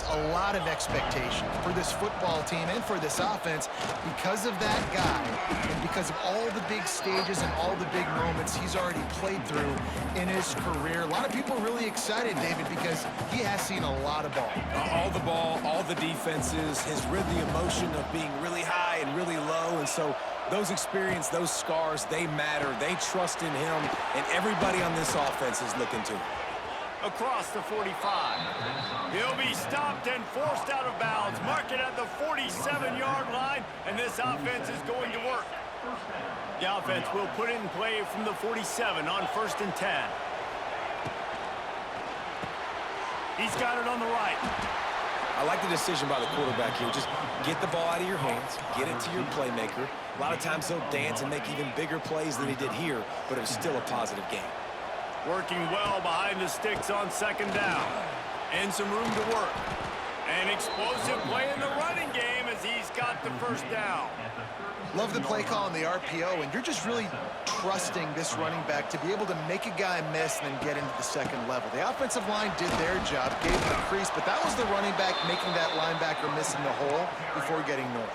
is a lot of expectation for this football team and for this offense because of that guy and because of all the big stages and all the big moments he's already played through in his career. A lot of people are really excited, David, because he has seen a lot of ball. All the ball, all the defenses, has rid the emotion of being really high and really low, and so those experience, those scars, they matter. They trust in him, and everybody on this offense is looking to him. Across the 45. He'll be stopped and forced out of bounds. Mark it at the 47-yard line, and this offense is going to work. The offense will put it in play from the 47 on 1st and 10. He's got it on the right. I like the decision by the quarterback here. Just get the ball out of your hands, get it to your playmaker. A lot of times he'll dance and make even bigger plays than he did here, but it was still a positive game. Working well behind the sticks on 2nd down. And some room to work. An explosive play in the running game as he's got the 1st down. Love the play call on the RPO, and you're just really trusting this running back to be able to make a guy miss and then get into the 2nd level. The offensive line did their job, gave him a crease, but that was the running back making that linebacker miss in the hole before getting north.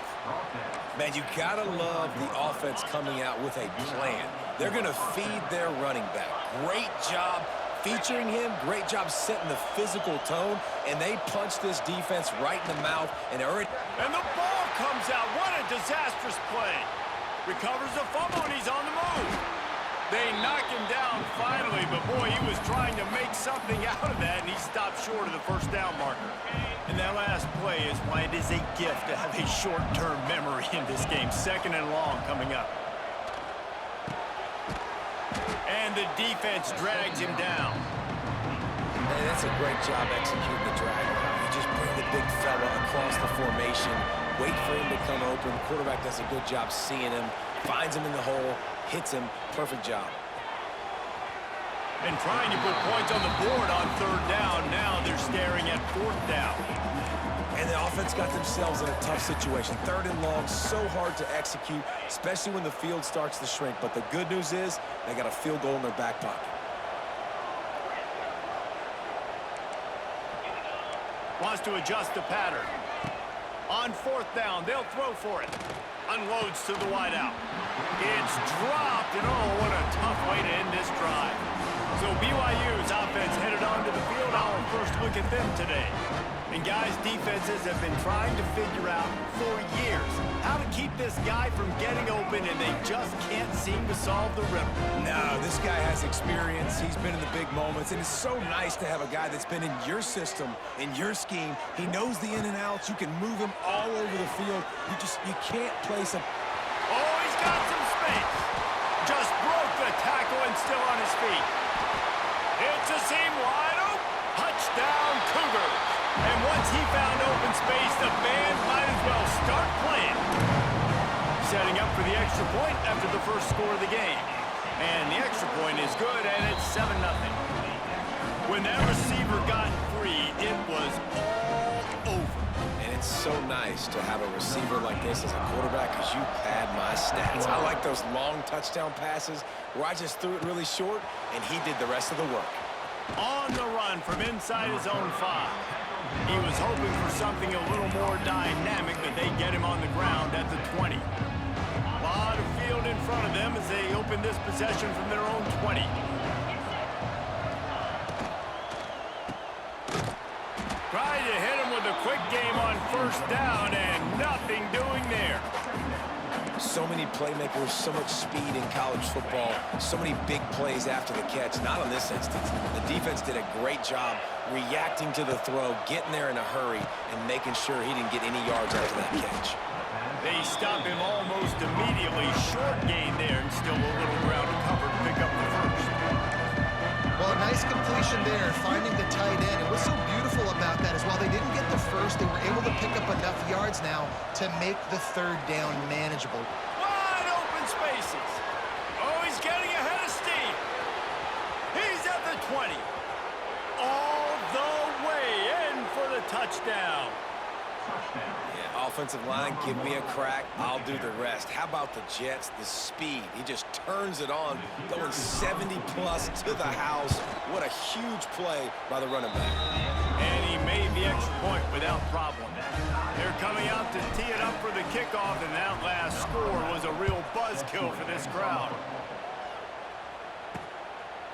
Man, you gotta love the offense coming out with a plan. They're gonna feed their running back. Great job featuring him, great job setting the physical tone, and they punched this defense right in the mouth and already. And the ball comes out. What a disastrous play. Recovers the fumble, and he's on the move. They knock him down finally, but boy, he was trying to make something out of that, and he stopped short of the 1st down marker. And that last play is why it is a gift to have a short-term memory in this game. 2nd and long coming up. And the defense drags him down. Hey, that's a great job executing the drag route. You just bring the big fella across the formation, wait for him to come open. The quarterback does a good job seeing him, finds him in the hole, hits him. Perfect job. And trying to put points on the board on 3rd down. Now they're staring at 4th down. And the offense got themselves in a tough situation. 3rd and long, so hard to execute, especially when the field starts to shrink. But the good news is they got a field goal in their back pocket. Wants to adjust the pattern. On 4th down, they'll throw for it. Unloads to the wideout. It's dropped, and oh, what a tough way to end this drive. So BYU's offense headed onto the field. Our first look at them today. And guys, defenses have been trying to figure out for years how to keep this guy from getting open, and they just can't seem to solve the riddle. No, this guy has experience. He's been in the big moments, and it's so nice to have a guy that's been in your system, in your scheme. He knows the in and outs. You can move him all over the field. You can't place him. Oh, he's got some space. Just broke the tackle and still on his feet. It's a seam wide open. Touchdown, Cougars. And once he found open space, the band might as well start playing. Setting up for the extra point after the 1st score of the game. And the extra point is good, and it's 7-0. When that receiver got free, it was all over. And it's so nice to have a receiver like this as a quarterback because you pad my stats. I like those long touchdown passes where I just threw it really short, and he did the rest of the work. On the run from inside his own 5. He was hoping for something a little more dynamic, but they get him on the ground at the 20. A lot of field in front of them as they open this possession from their own 20. Trying to hit him with a quick game on 1st down, and nothing doing there. So many playmakers, so much speed in college football, so many big plays after the catch. Not in this instance. The defense did a great job reacting to the throw, getting there in a hurry, and making sure he didn't get any yards after that catch. They stop him almost immediately. Short gain there, and still a little ground to cover to pick up the 1st. Well, a nice completion there, finding the tight end. And what's so beautiful about that is while they didn't get the 1st, they were able to pick up enough yards now to make the 3rd down manageable. Wide open spaces. Oh, he's getting ahead of steam. He's at the 20. All the way in for the touchdown. Yeah, offensive line, give me a crack. I'll do the rest. How about the Jets? The speed. He just turns it on, going 70-plus to the house. What a huge play by the running back. And he made the extra point with problem. They're coming out to tee it up for the kickoff, and that last score was a real buzzkill for this crowd.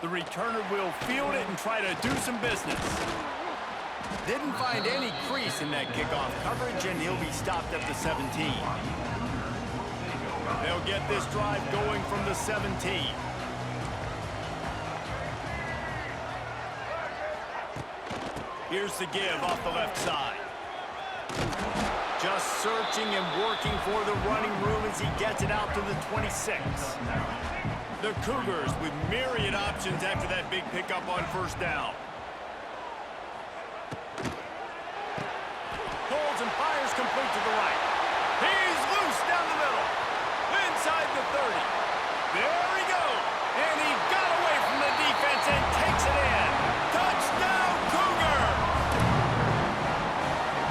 The returner will field it and try to do some business. Didn't find any crease in that kickoff coverage, and he'll be stopped at the 17. They'll get this drive going from the 17. Here's the give off the left side. Just searching and working for the running room as he gets it out to the 26. The Cougars with myriad options after that big pickup on first down. Pulls and fires complete to the right. He's loose down the middle. Inside the 30. There he goes. And he got away from the defense and takes it in. Touchdown, Cougar!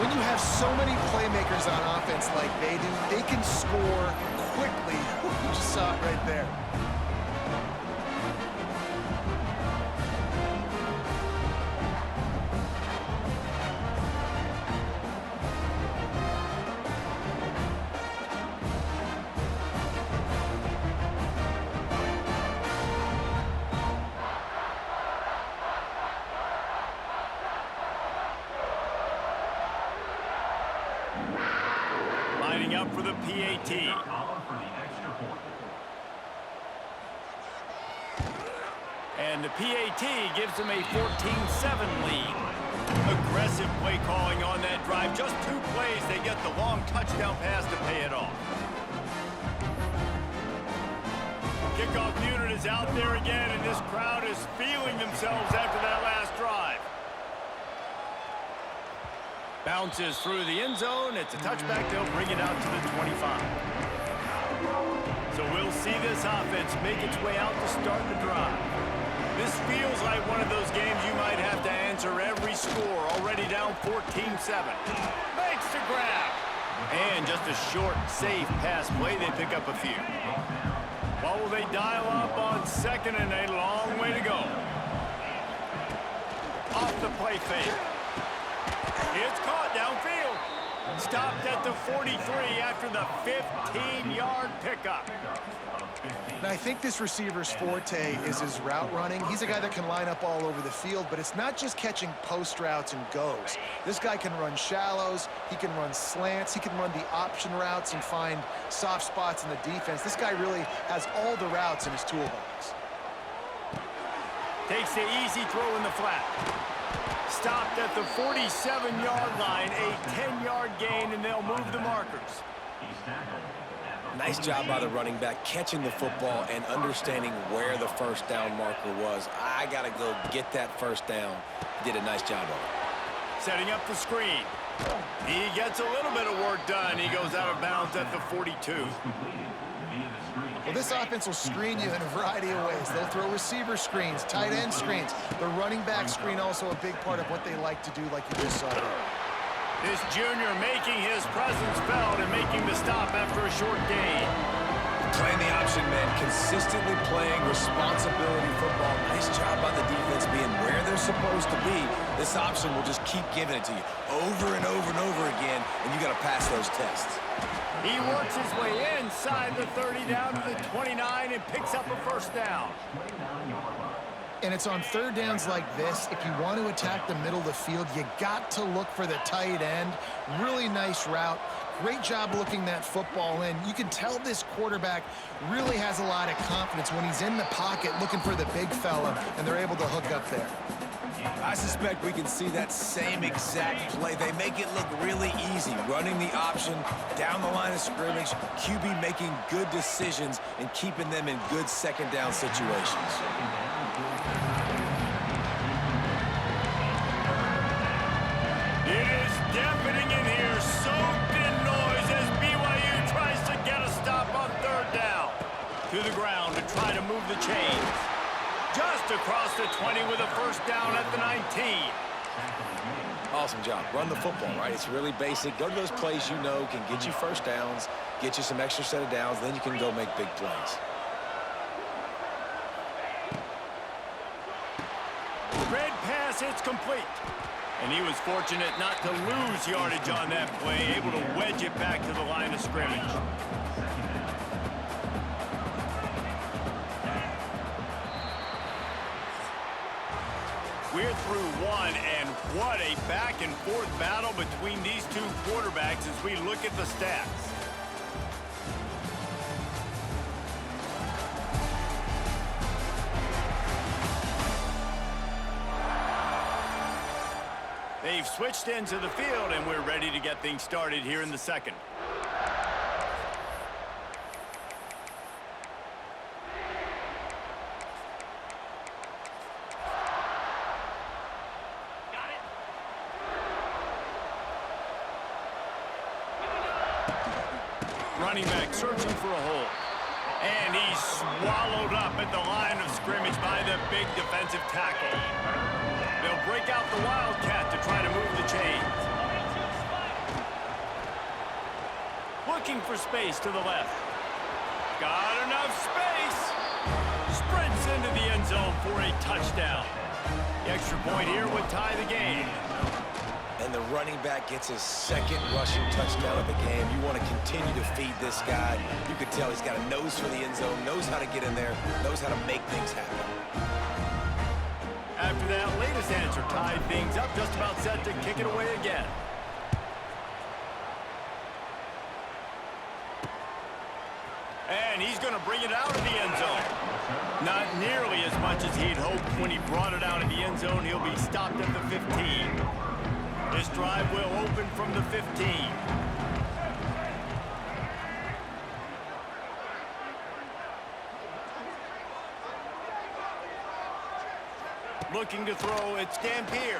When you have so many playmakers on offense like they do, they can score quickly. You just saw it right there. Lining up for the PAT. And the PAT gives them a 14-7 lead. Aggressive play calling on that drive. Just 2 plays, they get the long touchdown pass to pay it off. Kickoff unit is out there again, and this crowd is feeling themselves after that last drive. Bounces through the end zone. It's a touchback. They'll bring it out to the 25. So we'll see this offense make its way out to start the drive. This feels like one of those games you might have to answer every score. Already down 14-7. Makes the grab. And just a short, safe pass play. They pick up a few. What will they dial up on second and a long way to go? Off the play fake. It's caught downfield. Stopped at the 43 after the 15-yard pickup. Now, I think this receiver's forte is his route running. He's a guy that can line up all over the field, but it's not just catching post routes and goes. This guy can run shallows, he can run slants, he can run the option routes and find soft spots in the defense. This guy really has all the routes in his toolbox. Takes the easy throw in the flat. Stopped at the 47-yard line, a 10-yard gain, and they'll move the markers. Nice job by the running back catching the football and understanding where the first down marker was. I got to go get that first down. He did a nice job of it. Setting up the screen. He gets a little bit of work done. He goes out of bounds at the 42. Well, this offense will screen you in a variety of ways. They'll throw receiver screens, tight end screens. The running back screen also a big part of what they like to do, like you just saw there. This junior making his presence felt and making the stop after a short gain. Playing the option man, consistently playing responsibility football. Nice job by the defense being where they're supposed to be. This option will just keep giving it to you over and over and over again, and you got to pass those tests. He works his way inside the 30 down to the 29 and picks up a first down. And it's on third downs like this, if you want to attack the middle of the field, you got to look for the tight end. Really nice route. Great job looking that football in. You can tell this quarterback really has a lot of confidence when he's in the pocket looking for the big fella, and they're able to hook up there. I suspect we can see that same exact play. They make it look really easy, running the option down the line of scrimmage, QB making good decisions and keeping them in good second down situations. It is deafening in here, soaked in noise as BYU tries to get a stop on third down. To the ground to try to move the chains. Just across the 20 with a first down at the 19. Awesome job. Run the football, right? It's really basic. Go to those plays you know can get you first downs, get you some extra set of downs, then you can go make big plays. Red pass, it's complete. And he was fortunate not to lose yardage on that play, able to wedge it back to the line of scrimmage. We're through one, and what a back-and-forth battle between these two quarterbacks as we look at the stats. They've switched into the field, and we're ready to get things started here in the second. Running back searching for a hole. And he's swallowed up at the line of scrimmage by the big defensive tackle. They'll break out the Wildcat to try to move the chains. Looking for space to the left. Got enough space. Sprints into the end zone for a touchdown. The extra point here would tie the game. And the running back gets his second rushing touchdown of the game. You want to continue to feed this guy. You can tell he's got a nose for the end zone, knows how to get in there, knows how to make things happen. After that latest answer tied things up, just about set to kick it away again. And he's going to bring it out of the end zone. Not nearly as much as he'd hoped when he brought it out of the end zone. He'll be stopped at the 15. This drive will open from the 15. Looking to throw, it's Dampier.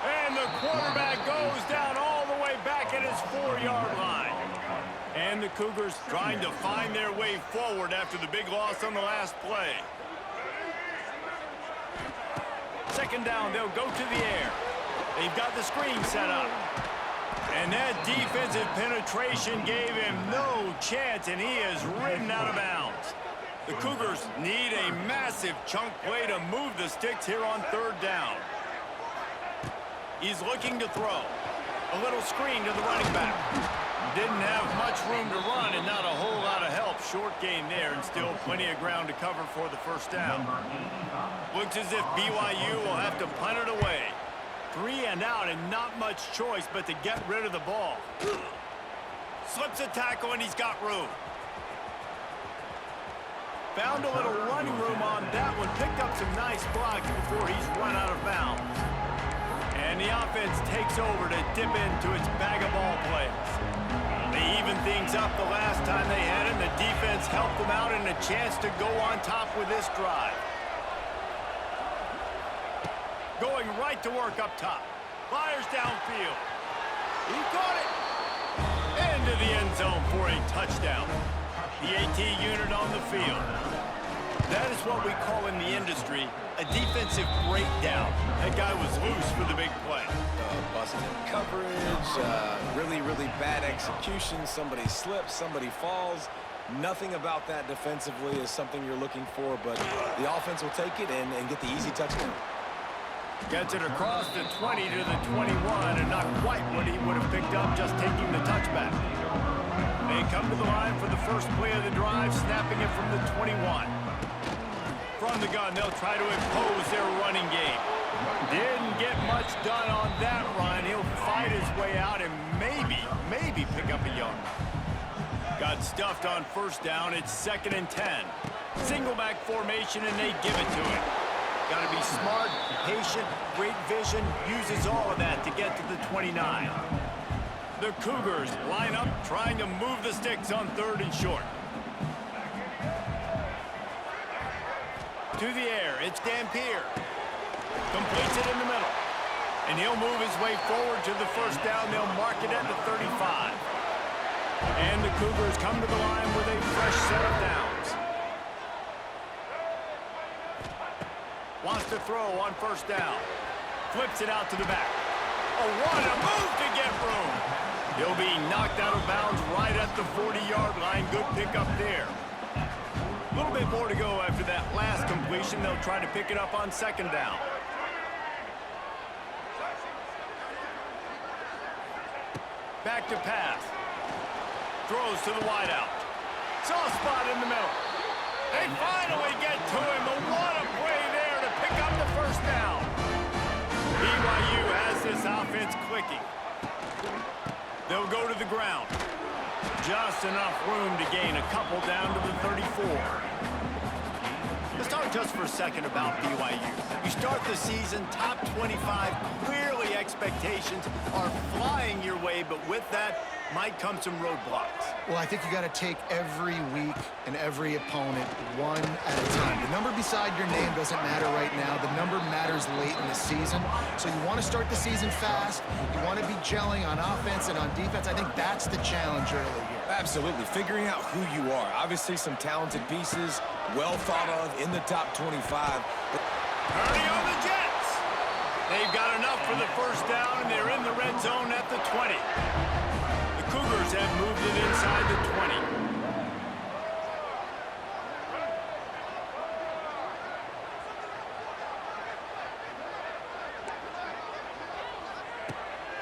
And the quarterback goes down all the way back at his 4-yard line. And the Cougars trying to find their way forward after the big loss on the last play. Second down, they'll go to the air. They've got the screen set up. And that defensive penetration gave him no chance, and he is ridden out of bounds. The Cougars need a massive chunk play to move the sticks here on third down. He's looking to throw. A little screen to the running back. Didn't have much room to run and not a whole lot of help. Short gain there and still plenty of ground to cover for the first down. Looks as if BYU will have to punt it away. 3 and out and not much choice but to get rid of the ball. Slips a tackle and he's got room. Found a little running room on that one. Picked up some nice blocks before he's run out of bounds. And the offense takes over to dip into its bag of ball plays. They evened things up the last time they had it. The defense helped them out and a chance to go on top with this drive. Going right to work up top. Fires downfield. He caught it. Into the end zone for a touchdown. The AT unit on the field. That is what we call in the industry a defensive breakdown. That guy was loose for the big play. Busted coverage, really bad execution. Somebody slips, somebody falls. Nothing about that defensively is something you're looking for, but the offense will take it and get the easy touchdown. Gets it across the 20 to the 21, and not quite what he would have picked up just taking the touchback. They come to the line for the first play of the drive, snapping it from the 21. From the gun, they'll try to impose their running game. Didn't get much done on that run. He'll fight his way out and maybe pick up a yard. Got stuffed on first down. It's 2nd and 10. Single back formation, and they give it to him. Got to be smart, patient, great vision, uses all of that to get to the 29. The Cougars line up, trying to move the sticks on 3rd and short. To the air, it's Dampier. Completes it in the middle. And he'll move his way forward to the first down. They'll mark it at the 35. And the Cougars come to the line with a fresh set of downs. Wants to throw on first down. Flips it out to the back. What a move to get room. He'll be knocked out of bounds right at the 40-yard line. Good pickup there. A little bit more to go after that last completion. They'll try to pick it up on 2nd down. Back to pass. Throws to the wideout. Soft spot in the middle. They finally get to him, but what a play there to pick up the first down. BYU has this offense clicking. They'll go to the ground. Just enough room to gain a couple down to the 34. Let's talk just for a second about BYU. You start the season top 25. Clearly expectations are flying your way, but with that might come some roadblocks. Well, I think you got to take every week and every opponent one at a time. The number beside your name doesn't matter right now. The number matters late in the season. So you want to start the season fast. You want to be gelling on offense and on defense. I think that's the challenge early here. Absolutely. Figuring out who you are. Obviously some talented pieces, well thought of in the top 25. Hurry on the Jets. They've got enough for the first down, and they're in the red zone at the 20. The Cougars have moved it inside the 20.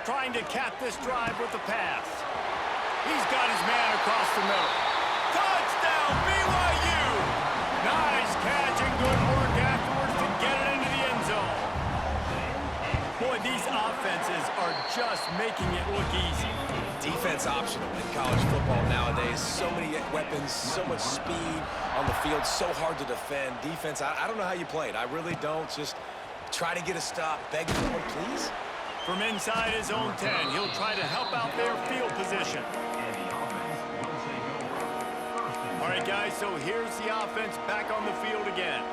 Trying to cap this drive with the pass. He's got his man across the middle. Touchdown, BYU! Nice catch and good work afterwards to get it into the end zone. Boy, these offenses are just making it look easy. Defense optional in college football nowadays. So many weapons, so much speed on the field, so hard to defend. Defense, I don't know how you play it. I really don't. Just try to get a stop. Beg for one, please. From inside his own 10, he'll try to help out their field position. All right, guys, so here's the offense back on the field again.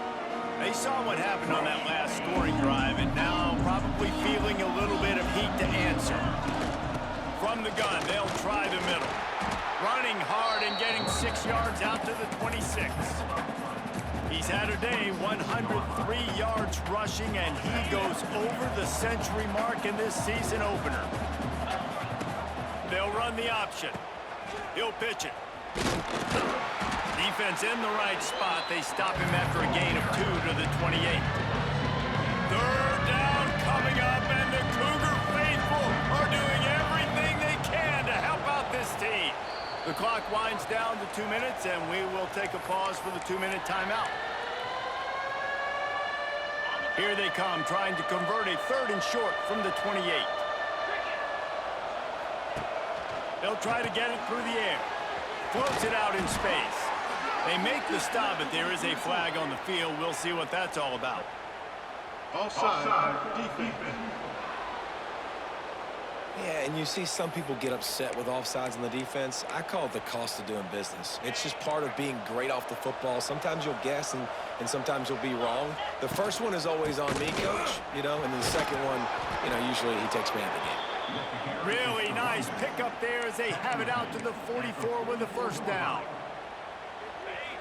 They saw what happened on that last scoring drive, and now probably feeling a little bit of heat to answer. From the gun, they'll try the middle. Running hard and getting 6 yards out to the 26. He's had a day, 103 yards rushing, and he goes over the century mark in this season opener. They'll run the option. He'll pitch it. Defense in the right spot. They stop him after a gain of 2 to the 28. Third down coming up, and the Cougar faithful are doing everything they can to help out this team. The clock winds down to 2 minutes, and we will take a pause for the 2-minute timeout. Here they come, trying to convert a 3rd and short from the 28. They'll try to get it through the air. Floats it out in space. They make the stop, but there is a flag on the field. We'll see what that's all about. Offside, defense. Yeah, and you see some people get upset with offsides in the defense. I call it the cost of doing business. It's just part of being great off the football. Sometimes you'll guess and sometimes you'll be wrong. The first one is always on me, coach, and then the second one, usually he takes me out of the game. Really nice pickup there as they have it out to the 44 with the first down.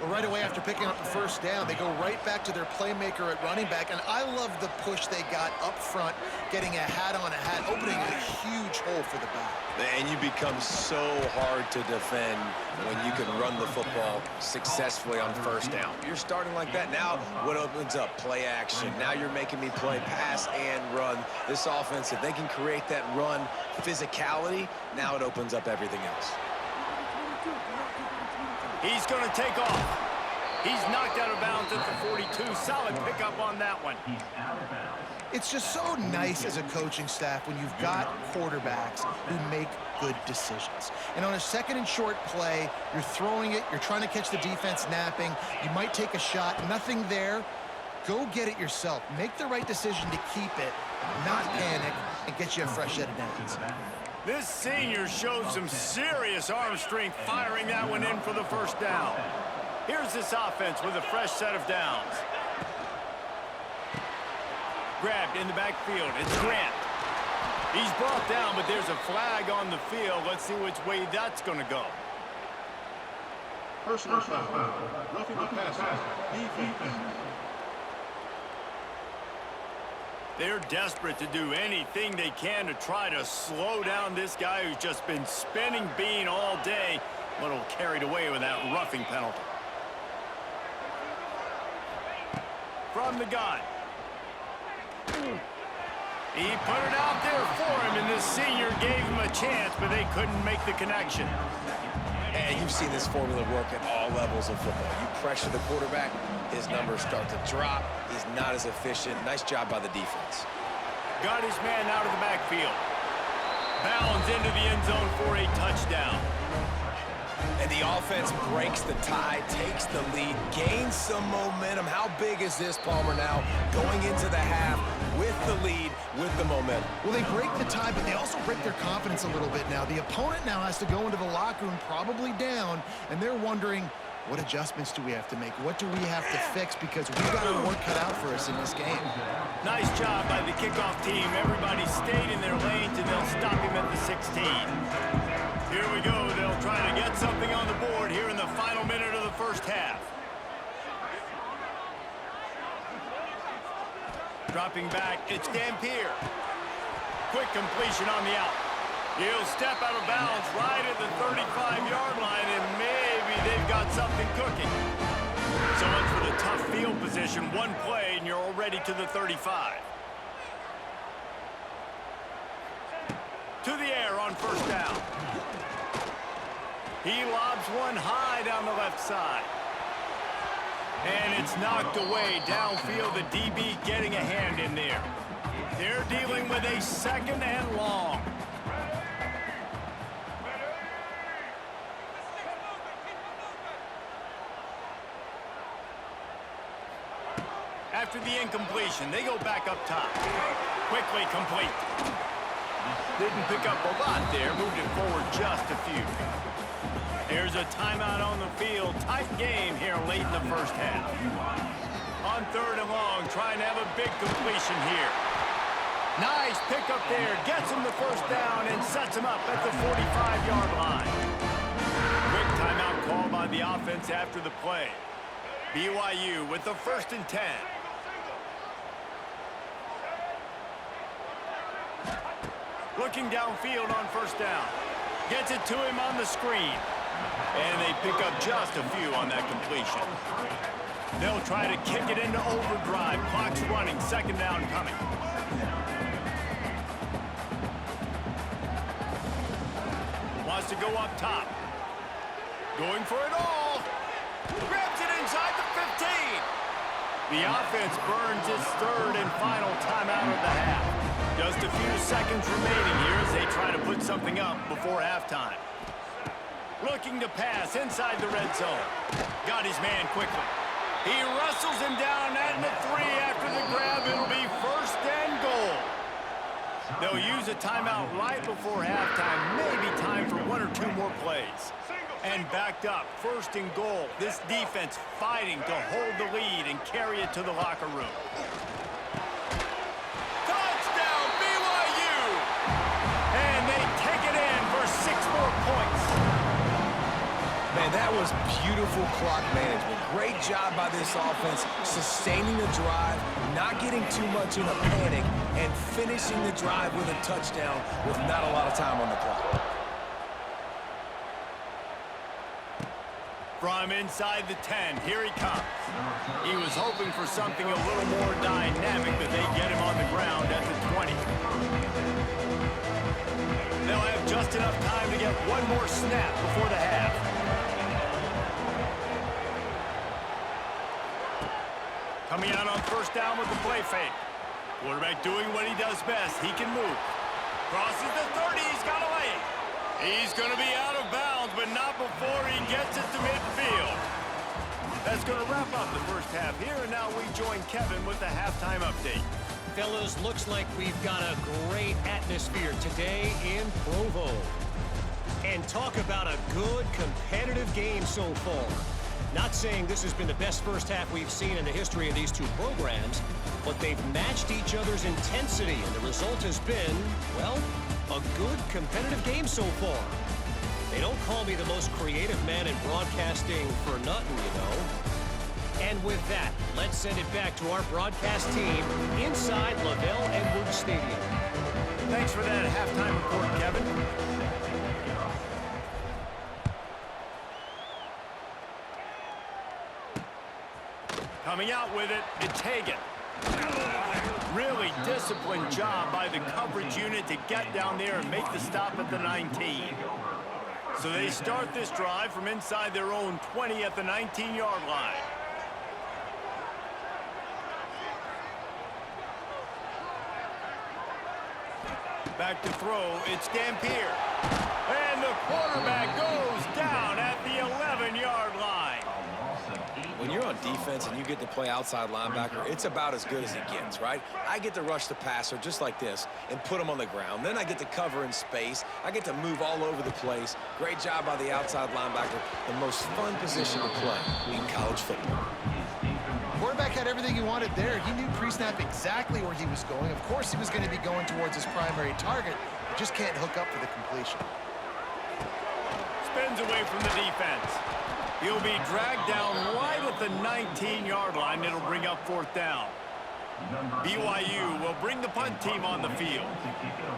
Well, right away after picking up the first down, they go right back to their playmaker at running back, and I love the push they got up front, getting a hat on a hat, opening a huge hole for the back. And you become so hard to defend when you can run the football successfully on first down. You're starting like that. Now what opens up? Play action. Now you're making me play pass and run. This offense, if they can create that run physicality, now it opens up everything else. He's going to take off. He's knocked out of bounds at the 42. Solid pickup on that one. It's just so nice as a coaching staff when you've got quarterbacks who make good decisions. And on a 2nd and short play, you're throwing it, you're trying to catch the defense napping, you might take a shot, nothing there. Go get it yourself. Make the right decision to keep it, not panic, and get you a fresh set of downs. This senior showed some serious arm strength firing that one in for the first down. Here's this offense with a fresh set of downs. Grabbed in the backfield. It's Grant. He's brought down, but there's a flag on the field. Let's see which way that's going to go. Personal foul. Roughing the passer. Defense. They're desperate to do anything they can to try to slow down this guy who's just been spinning bean all day. A little carried away with that roughing penalty. From the gun. He put it out there for him, and the senior gave him a chance, but they couldn't make the connection. And you've seen this formula work at all levels of football. You pressure the quarterback, his numbers start to drop. He's not as efficient. Nice job by the defense. Got his man out of the backfield. Bounds into the end zone for a touchdown. And the offense breaks the tie, takes the lead, gains some momentum. How big is this, Palmer, now going into the half with the lead, with the momentum? Well, they break the tie, but they also break their confidence a little bit now. The opponent now has to go into the locker room probably down, and they're wondering, what adjustments do we have to make? What do we have to fix? Because we've got our work cut out for us in this game. Nice job by the kickoff team. Everybody stayed in their lanes, and they'll stop him at the 16. Here we go. They'll try to get something on the board here in the final minute of the first half. Dropping back, it's Dampier. Quick completion on the out. He'll step out of bounds right at the 35-yard line, and maybe they've got something cooking. So much for the tough field position. One play, and you're already to the 35. To the air on first down. He lobs one high down the left side. And it's knocked away downfield. The DB getting a hand in there. They're dealing with a second and long. After the incompletion, they go back up top. Quickly complete. Didn't pick up a lot there. Moved it forward just a few. There's a timeout on the field. Tight game here late in the first half. On third and long, trying to have a big completion here. Nice pickup there. Gets him the first down and sets him up at the 45-yard line. Quick timeout call by the offense after the play. BYU with the 1st and 10. Looking downfield on first down. Gets it to him on the screen. And they pick up just a few on that completion. They'll try to kick it into overdrive. Clock's running. Second down coming. Wants to go up top. Going for it all. Grabs it inside the 15. The offense burns its third and final timeout of the half. Just a few seconds remaining here as they try to put something up before halftime. Looking to pass inside the red zone. Got his man quickly. He wrestles him down at the 3 after the grab. It'll be 1st and goal. They'll use a timeout right before halftime. Maybe time for 1 or 2 more plays. And backed up, 1st and goal. This defense fighting to hold the lead and carry it to the locker room. Touchdown, BYU! And they take it in for 6 more points. Man, that was beautiful clock management. Great job by this offense, sustaining the drive, not getting too much in a panic, and finishing the drive with a touchdown with not a lot of time on the clock. From inside the 10, here he comes. He was hoping for something a little more dynamic, but they get him on the ground at the 20. They'll have just enough time to get one more snap before the half. Coming out on first down with the play fake. Quarterback doing what he does best. He can move. Crosses the 30. He's got a lane. He's going to be out of bounds, but not before he gets it to midfield. That's going to wrap up the first half here, and now we join Kevin with the halftime update. Fellas, looks like we've got a great atmosphere today in Provo. And talk about a good competitive game so far. Not saying this has been the best first half we've seen in the history of these two programs, but they've matched each other's intensity, and the result has been, well, a good competitive game so far. They don't call me the most creative man in broadcasting for nothing, you know. And with that, let's send it back to our broadcast team inside LaVell Edwards Stadium. Thanks for that halftime report, Kevin. Coming out with it, it's Hagan. Really disciplined job by the coverage unit to get down there and make the stop at the 19. So they start this drive from inside their own 20 at the 19-yard line. Back to throw, it's Dampier. And the quarterback goes down at the 11-yard line. When you're on defense and you get to play outside linebacker, it's about as good as it gets, right? I get to rush the passer just like this and put him on the ground. Then I get to cover in space. I get to move all over the place. Great job by the outside linebacker. The most fun position to play in college football. Quarterback had everything he wanted there. He knew pre-snap exactly where he was going. Of course he was going to be going towards his primary target. He just can't hook up for the completion. Spins away from the defense. He'll be dragged down right at the 19-yard line. It'll bring up 4th down. BYU will bring the punt team on the field.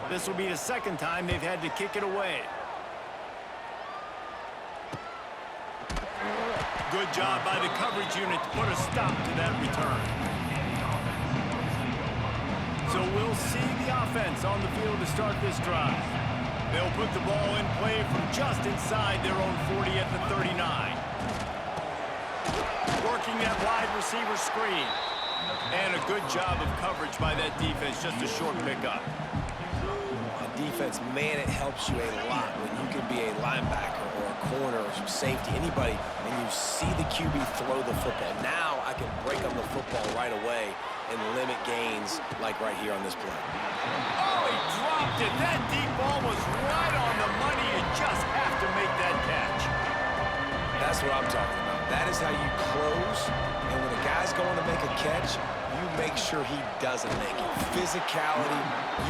This will be the second time they've had to kick it away. Good job by the coverage unit to put a stop to that return. So we'll see the offense on the field to start this drive. They'll put the ball in play from just inside their own 40 at the 39. Working that wide receiver screen. And a good job of coverage by that defense, just a short pickup. On defense, man, it helps you a lot when you can be a linebacker or a corner or some safety, anybody, and you see the QB throw the football. Now I can break on the football right away and limit gains like right here on this play. Oh, he dropped it. That deep ball was right on the money. You just have to make that catch. That's what I'm talking about. That is how you close, and when a guy's going to make a catch, you make sure he doesn't make it. Physicality,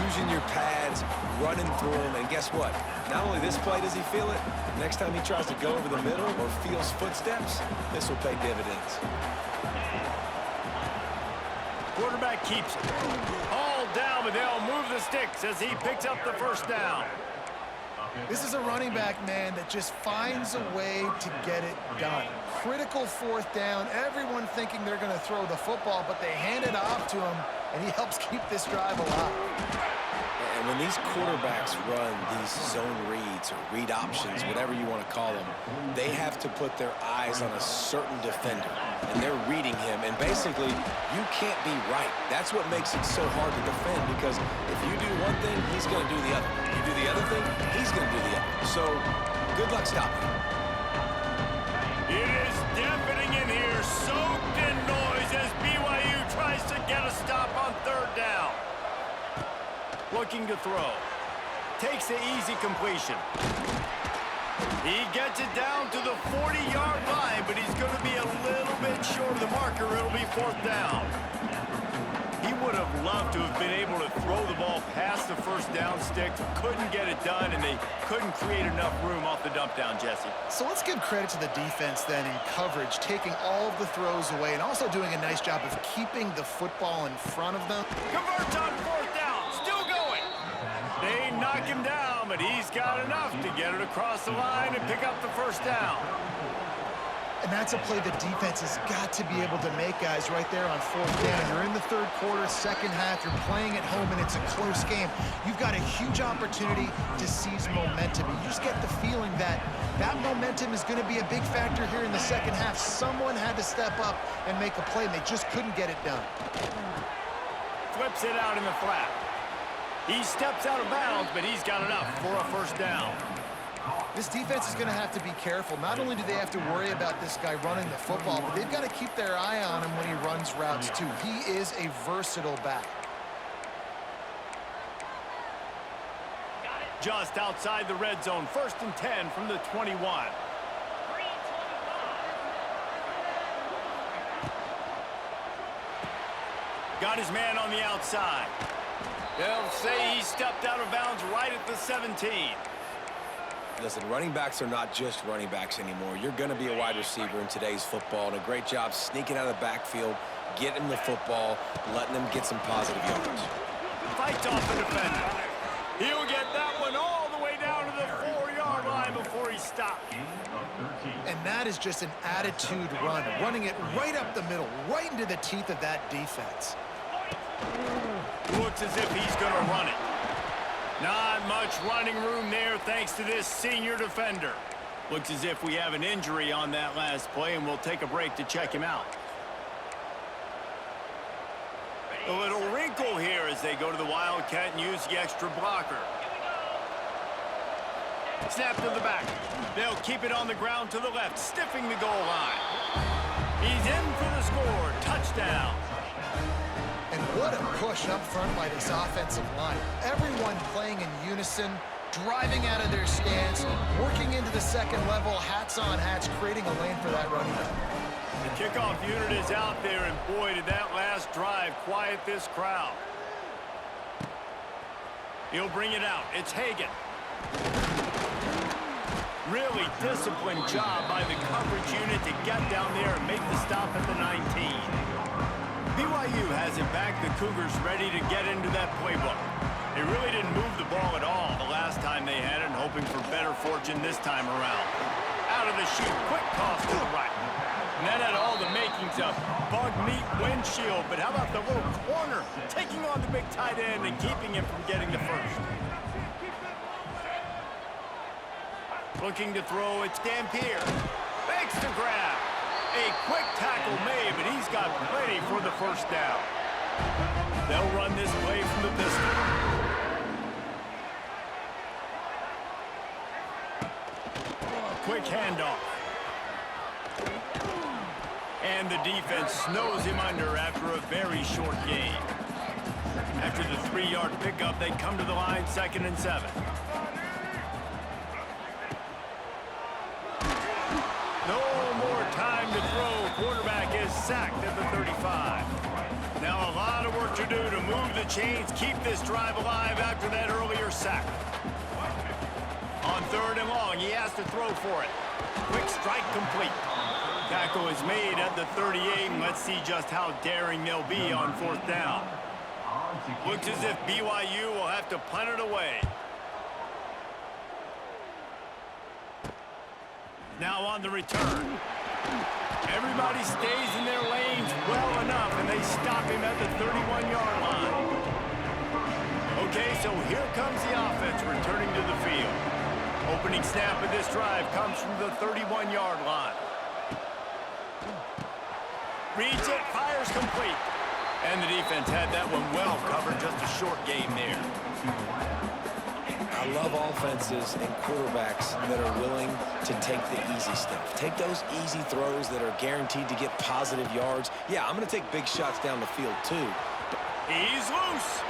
using your pads, running through him, and guess what? Not only this play does he feel it, next time he tries to go over the middle or feels footsteps, this will pay dividends. Quarterback keeps it. All down, but they'll move the sticks as he picks up the 1st down. This is a running back, man, that just finds a way to get it done. Critical 4th down. Everyone thinking they're going to throw the football, but they hand it off to him, and he helps keep this drive alive. And when these quarterbacks run these zone reads or read options, whatever you want to call them, they have to put their eyes on a certain defender, and they're reading him. And basically, you can't be right. That's what makes it so hard to defend, because if you do one thing, he's going to do the other. You do the other thing, he's going to do the other. So, good luck stopping him. It is deafening in here, soaked in noise as BYU tries to get a stop on 3rd down. Looking to throw. Takes the easy completion. He gets it down to the 40-yard line, but he's going to be a little bit short of the marker. It'll be 4th down. He would have loved to have been able to throw the ball past the 1st down stick. Couldn't get it done, and they couldn't create enough room off the dump down, Jesse. So let's give credit to the defense then in coverage, taking all of the throws away and also doing a nice job of keeping the football in front of them. Converts on 4th down. Still going. They knock him down, but he's got enough to get it across the line and pick up the 1st down. And that's a play the defense has got to be able to make, guys, right there on 4th down. You're in the 3rd quarter, 2nd half. You're playing at home, and it's a close game. You've got a huge opportunity to seize momentum. You just get the feeling that that momentum is going to be a big factor here in the 2nd half. Someone had to step up and make a play, and they just couldn't get it done. Flips it out in the flat. He steps out of bounds, but he's got enough for a 1st down. This defense is going to have to be careful. Not only do they have to worry about this guy running the football, but they've got to keep their eye on him when he runs routes, too. He is a versatile back. Just outside the red zone, 1st and 10 from the 21. Got his man on the outside. They'll say he stepped out of bounds right at the 17. Listen, running backs are not just running backs anymore. You're going to be a wide receiver in today's football, and a great job sneaking out of the backfield, getting him the football, letting them get some positive yards. Fights off the defender. He'll get that one all the way down to the 4-yard line before he stopped. And that is just an attitude run, running it right up the middle, right into the teeth of that defense. Looks as if he's going to run it. Not much running room there thanks to this senior defender. Looks as if we have an injury on that last play, and we'll take a break to check him out. A little wrinkle here as they go to the Wildcat and use the extra blocker. Snap to the back. They'll keep it on the ground to the left, stiffing the goal line. He's in for the score. Touchdown. And what a push up front by this offensive line. Everyone playing in unison, driving out of their stance, working into the second level, hats on hats, creating a lane for that running back. The kickoff unit is out there, and boy, did that last drive quiet this crowd. He'll bring it out. It's Hagan. Really disciplined job by the coverage unit to get down there and make the stop at the 19. BYU has it back. The Cougars ready to get into that playbook. They really didn't move the ball at all the last time they had it, and hoping for better fortune this time around. Out of the chute, quick toss to the right. And that had all the makings of bug meat windshield, but how about the little corner taking on the big tight end and keeping him from getting the first? Looking to throw, it's Dampier. Makes the grab. A quick tackle made, but he's got plenty for the first down. They'll run this play from the pistol. Quick handoff. And the defense snows him under after a very short gain. After the 3-yard pickup, they come to the line, 2nd and 7. No more time to throw. Quarterback is sacked at the 35. Now a lot of work to do to move the chains, keep this drive alive after that earlier sack. On 3rd and long, he has to throw for it. Quick strike complete. Tackle is made at the 38, and let's see just how daring they'll be on 4th down. Looks as if BYU will have to punt it away. Now on the return. Everybody stays in their lanes well enough, and they stop him at the 31-yard line. Okay, so here comes the offense returning to the field. Opening snap of this drive comes from the 31-yard line. Reads it, fires complete. And the defense had that one well covered, just a short game there. I love offenses and quarterbacks that are willing to take the easy stuff. Take those easy throws that are guaranteed to get positive yards. Yeah, I'm going to take big shots down the field too. He's loose.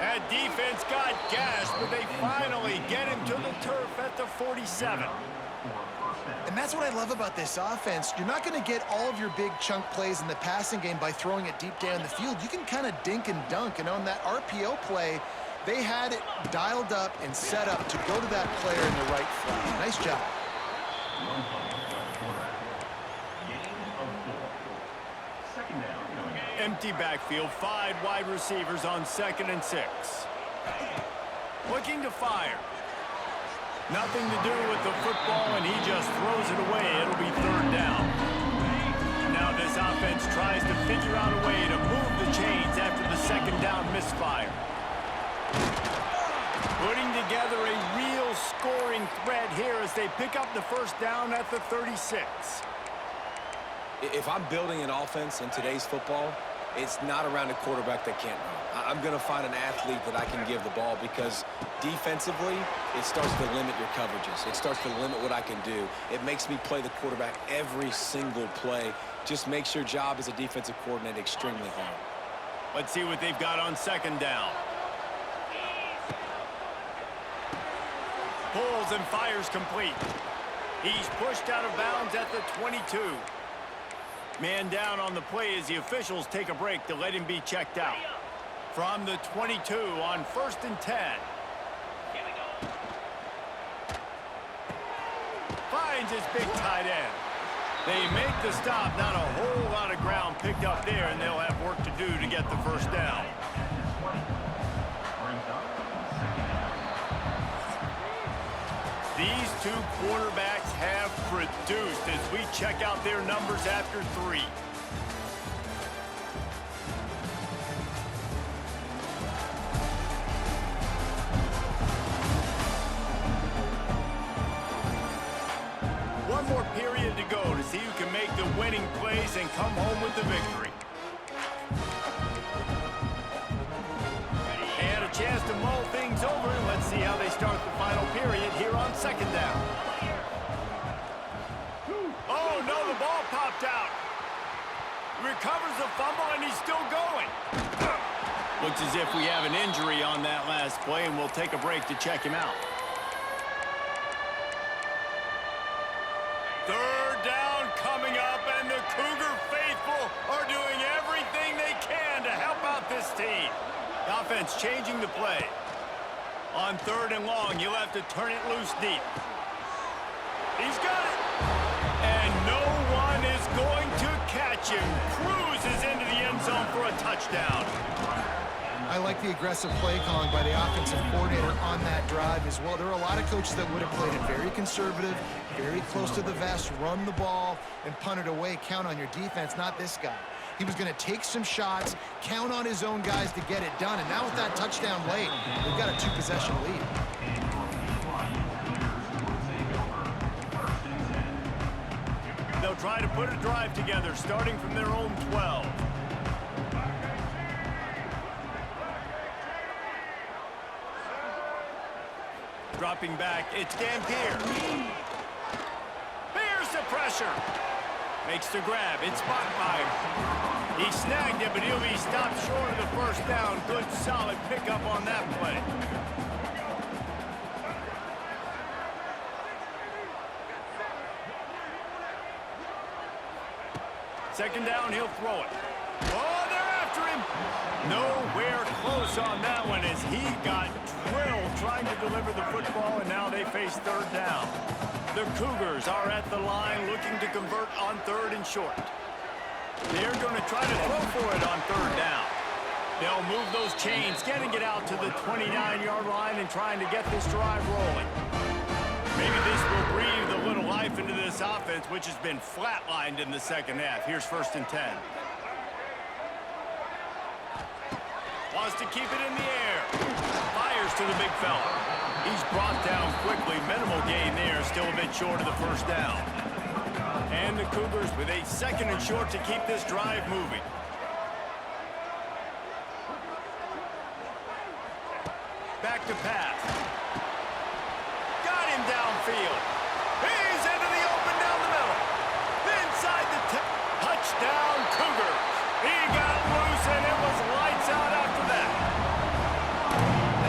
That defense got gashed, but they finally get him to the turf at the 47. And that's what I love about this offense. You're not going to get all of your big chunk plays in the passing game by throwing it deep down the field. You can kind of dink and dunk. And on that RPO play, they had it dialed up and set up to go to that player in the right flat. Nice job. Empty backfield, 5 wide receivers on 2nd and 6. Looking to fire. Nothing to do with the football, and he just throws it away. It'll be 3rd down. Now this offense tries to figure out a way to move the chains after the 2nd down misfire. Putting together a real scoring threat here as they pick up the 1st down at the 36. If I'm building an offense in today's football, it's not around a quarterback that can't run. I'm going to find an athlete that I can give the ball, because defensively, it starts to limit your coverages. It starts to limit what I can do. It makes me play the quarterback every single play. Just makes your job as a defensive coordinator extremely hard. Let's see what they've got on 2nd down. Pulls and fires complete. He's pushed out of bounds at the 22. Man down on the play as the officials take a break to let him be checked out. From the 22 on 1st and 10. Finds his big tight end. They make the stop. Not a whole lot of ground picked up there, and they'll have work to do to get the 1st down. These 2 quarterbacks have produced as we check out their numbers after 3. more period to go to see who can make the winning plays and come home with the victory. And a chance to mull things over. Let's see how they start the final period here on second down. Oh, no, the ball popped out. Recovers the fumble, and he's still going. Looks as if we have an injury on that last play, and we'll take a break to check him out. Third down coming up, and the Cougar faithful are doing everything they can to help out this team. The offense changing the play. On third and long, you'll have to turn it loose deep. He's got it. And no one is going to catch him. Cruises into the end zone for a touchdown. I like the aggressive play calling by the offensive coordinator on that drive as well. There are a lot of coaches that would have played it very conservative, very close to the vest, run the ball, and punt it away. Count on your defense, not this guy. He was going to take some shots, count on his own guys to get it done. And now with that touchdown late, they've got a 2-possession lead. They'll try to put a drive together, starting from their own 12. Dropping back, it's Dampier. Here's the pressure. Makes the grab, it's Bachmeier. He snagged it, but he'll be stopped short of the first down. Good, solid pickup on that play. Second down, he'll throw it. Oh, they're after him. Nowhere close on that one as he got drilled trying to deliver the football, and now they face third down. The Cougars are at the line looking to convert on third and short. They're going to try to throw for it on third down. They'll move those chains, getting it out to the 29-yard line and trying to get this drive rolling. Maybe this will breathe a little life into this offense, which has been flatlined in the second half. Here's first and 10. Wants to keep it in the air. Fires to the big fella. He's brought down quickly. Minimal gain there, still a bit short of the first down. And the Cougars with a second and short to keep this drive moving. Back to pass. Got him downfield. He's into the open down the middle. Inside the touchdown Cougars. He got loose and it was lights out after that.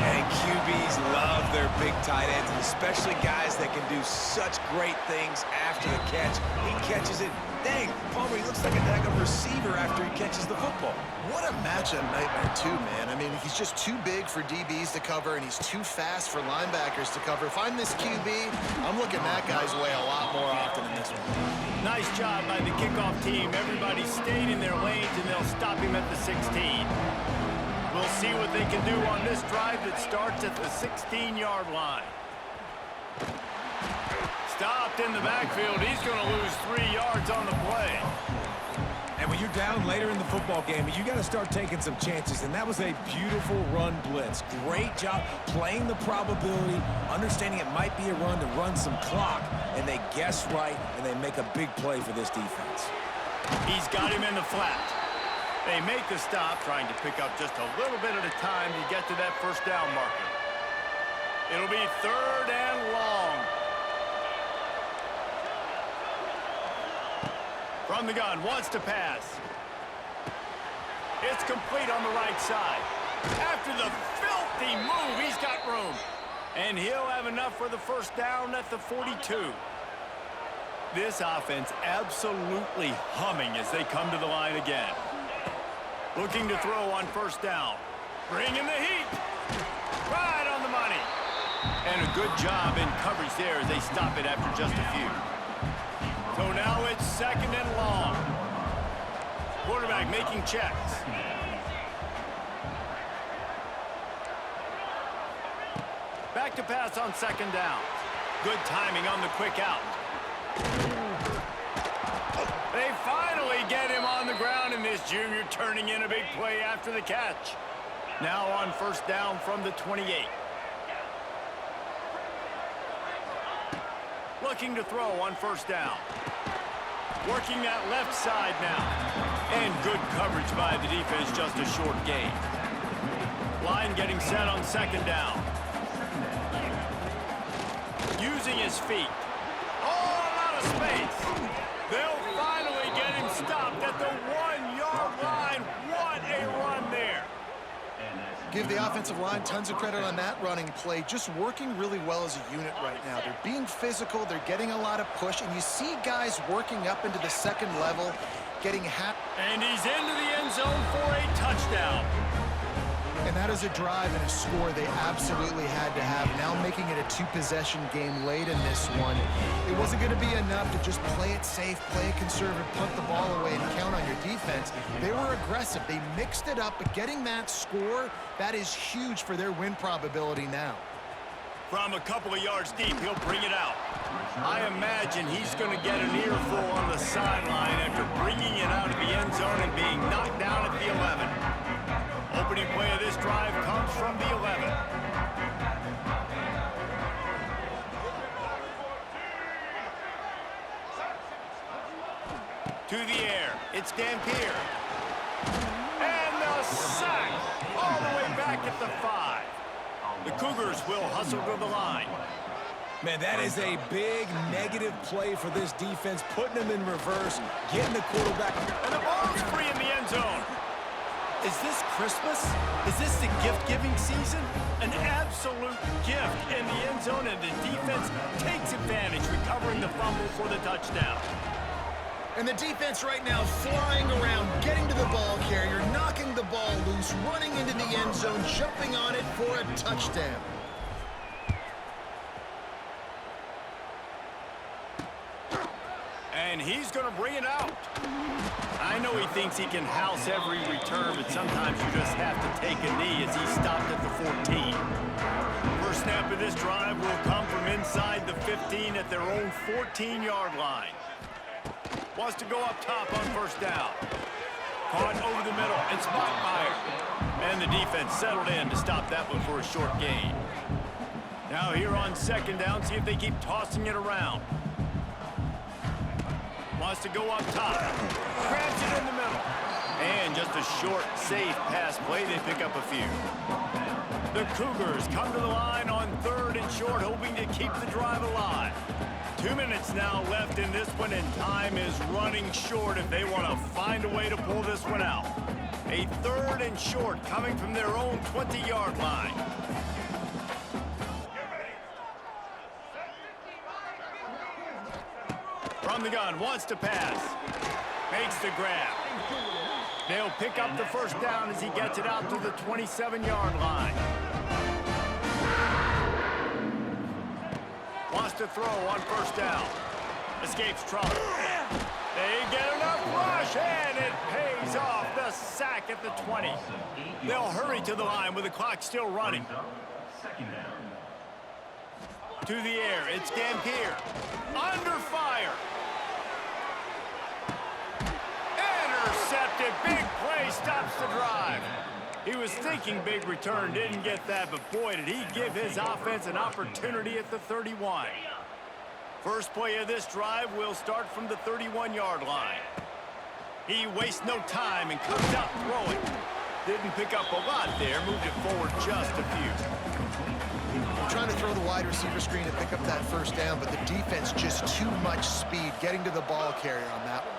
And QBs love their big tight ends, and especially guys that can do such great things after the catch. He catches it. Dang, Palmer, he looks like a daggone receiver after he catches the football. What a matchup nightmare, too, man. I mean, he's just too big for DBs to cover, and he's too fast for linebackers to cover. If I'm this QB, I'm looking that guy's way a lot more often than this one. Nice job by the kickoff team. Everybody stayed in their lanes, and they'll stop him at the 16. We'll see what they can do on this drive that starts at the 16-yard line. Stopped in the backfield. He's going to lose 3 yards on the play. And when you're down later in the football game, you got to start taking some chances, and that was a beautiful run blitz. Great job playing the probability, understanding it might be a run to run some clock, and they guess right, and they make a big play for this defense. He's got him in the flat. They make the stop, trying to pick up just a little bit at a time to get to that first down marker. It'll be third and long. From the gun, wants to pass. It's complete on the right side. After the filthy move, he's got room. And he'll have enough for the first down at the 42. This offense absolutely humming as they come to the line again. Looking to throw on first down. Bringing the heat. Right on the money. And a good job in coverage there as they stop it after just a few. So now it's second and long. Quarterback making checks. Back to pass on second down. Good timing on the quick out. They finally get him on the ground, and this junior turning in a big play after the catch. Now on first down from the 28. looking to throw on first down. Working that left side now. And good coverage by the defense, just a short gain. Line getting set on second down. Using his feet. Oh, a lot of space. They'll finally get him stopped at the 1-yard line. What a run there. Give the offensive line tons of credit on that running play. Just working really well as a unit right now. They're being physical. They're getting a lot of push. And you see guys working up into the second level, getting happy. And he's into the end zone for a touchdown. And that is a drive and a score they absolutely had to have. Now making it a two-possession game late in this one. It wasn't going to be enough to just play it safe, play it conservative, punt the ball away, and count on your defense. They were aggressive. They mixed it up, but getting that score, that is huge for their win probability now. From a couple of yards deep, he'll bring it out. I imagine he's going to get an earful on the sideline after bringing it out of the end zone and being knocked down at the 11. Opening play of this drive comes from the 11. To the air, it's Dampier. And the sack all the way back at the 5. The Cougars will hustle to the line. Man, that is a big negative play for this defense, putting them in reverse, getting the quarterback. And the ball's free in the end zone. Is this Christmas? Is this the gift-giving season? An absolute gift in the end zone, and the defense takes advantage, recovering the fumble for the touchdown. And the defense right now flying around, getting to the ball carrier, knocking the ball loose, running into the end zone, jumping on it for a touchdown. And he's going to bring it out. I know he thinks he can house every return, but sometimes you just have to take a knee as he stopped at the 14. First snap of this drive will come from inside the 15 at their own 14-yard line. Wants to go up top on first down. Caught over the middle, and Spockmeyer. And the defense settled in to stop that one for a short gain. Now here on second down, see if they keep tossing it around. Wants to go up top. Grabs it in the middle. And just a short, safe pass play. They pick up a few. The Cougars come to the line on third and short, hoping to keep the drive alive. 2 minutes now left in this one, and time is running short if they want to find a way to pull this one out. A third and short coming from their own 20-yard line. From the gun, wants to pass. Makes the grab. They'll pick up the first down as he gets it out to the 27-yard line. Wants to throw on first down. Escapes trouble. They get enough rush, and it pays off. The sack at the 20. They'll hurry to the line with the clock still running. To the air, it's Dampier. Under fire. Intercepted. Big play stops the drive. He was thinking big return, didn't get that, but boy, did he give his offense an opportunity at the 31. First play of this drive will start from the 31-yard line. He wastes no time and comes out throwing. Didn't pick up a lot there, moved it forward just a few. Trying to throw the wide receiver screen to pick up that first down, but the defense just too much speed getting to the ball carrier on that one.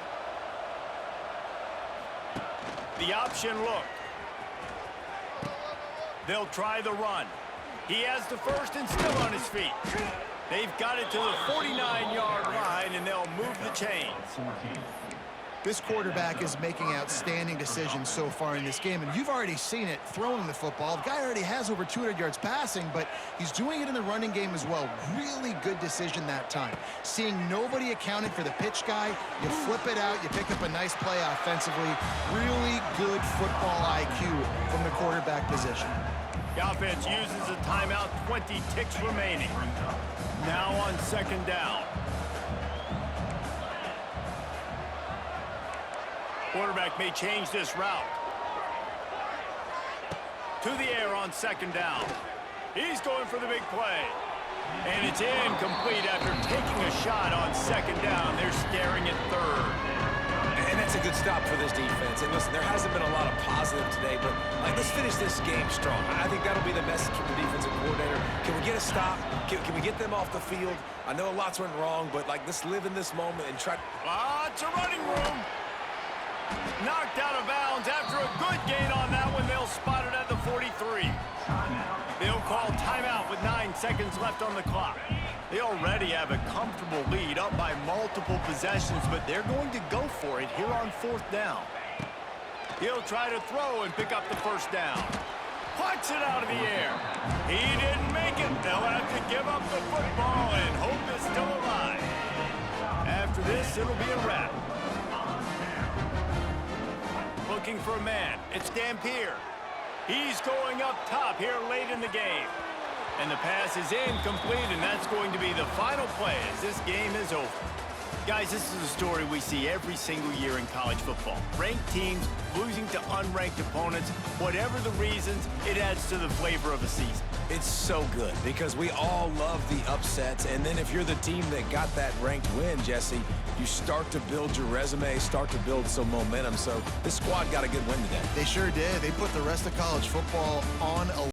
The option look. They'll try the run. He has the first and still on his feet. They've got it to the 49-yard line, and they'll move the chains. This quarterback is making outstanding decisions so far in this game, and you've already seen it throwing the football. The guy already has over 200 yards passing, but he's doing it in the running game as well. Really good decision that time. Seeing nobody accounting for the pitch guy, you flip it out, you pick up a nice play offensively. Really good football IQ from the quarterback position. The offense uses a timeout, 20 ticks remaining. Now on second down. Quarterback may change this route. To the air on second down. He's going for the big play. And it's incomplete after taking a shot on second down. They're staring at third. And that's a good stop for this defense. And listen, there hasn't been a lot of positive today, but let's finish this game strong. I think that'll be the message from the defensive coordinator. Can we get a stop? Can we get them off the field? I know lots went wrong, but let's live in this moment and try. Lots of running room. Knocked out of bounds after a good gain on that one. They'll spot it at the 43. They'll call timeout with 9 seconds left on the clock. They already have a comfortable lead, up by multiple possessions, but they're going to go for it here on 4th down. He'll try to throw and pick up the first down. Puts it out of the air. He didn't make it. They'll have to give up the football and hope it's still alive. After this, it'll be a wrap. Looking for a man. It's Dampier. He's going up top here late in the game. And the pass is incomplete, and that's going to be the final play as this game is over. Guys, this is a story we see every single year in college football. Ranked teams losing to unranked opponents. Whatever the reasons, it adds to the flavor of a season. It's so good because we all love the upsets, and then if you're the team that got that ranked win, Jesse, you start to build your resume, start to build some momentum. So this squad got a good win today. They sure did. They put the rest of college football on a